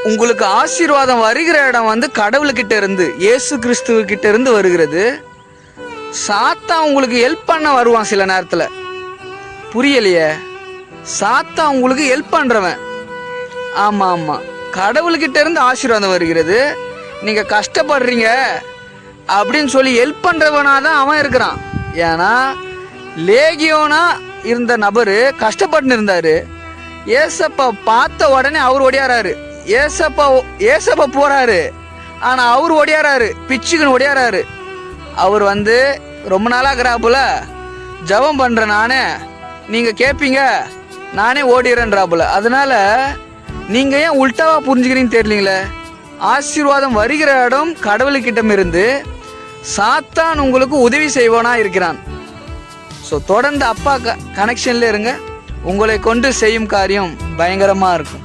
உங்களுக்கு ஆசீர்வாதம் வருகிற இடம் வந்து கடவுள்கிட்ட இருந்து, இயேசு கிறிஸ்துவ இருந்து வருகிறது. சாத்தான் உங்களுக்கு ஹெல்ப் பண்ண வருவான் சில நேரத்தில். புரியலையே? சாத்தான் உங்களுக்கு ஹெல்ப் பண்ணுறவன். ஆமாம் ஆமாம், கடவுள்கிட்ட இருந்து ஆசீர்வாதம் வருகிறது. நீங்கள் கஷ்டப்படுறீங்க அப்படின்னு சொல்லி ஹெல்ப் பண்ணுறவனாக தான் அவன் இருக்கிறான். ஏன்னா லேகியோனா இருந்த நபர் கஷ்டப்பட்டு இருந்தார். ஏசப்பா பார்த்த உடனே அவர் ஒடியாராரு. ஏசப்பா போகிறாரு, ஆனால் அவர் ஒடியாராரு, பிச்சுக்குன்னு ஒடியாராரு. அவர் வந்து ரொம்ப நாளாக இருக்கிறாப்புல, ஜபம் பண்ணுறேன் நானே, நீங்கள் கேட்பீங்க, நானே ஓடிடுறேன்றாப்புல. அதனால் நீங்கள் ஏன் உல்ட்டாவா புரிஞ்சுக்கிறீங்கன்னு தெரியலீங்களே. ஆசீர்வாதம் வருகிற இடம் கடவுளுக்கிட்டம் இருந்து, சாத்தான் உங்களுக்கு உதவி செய்வானா இருக்கிறான். ஸோ தொடர்ந்து அப்பா கனெக்ஷனில் இருங்க. உங்களை கொண்டு செய்யும் காரியம் பயங்கரமாக இருக்கும்.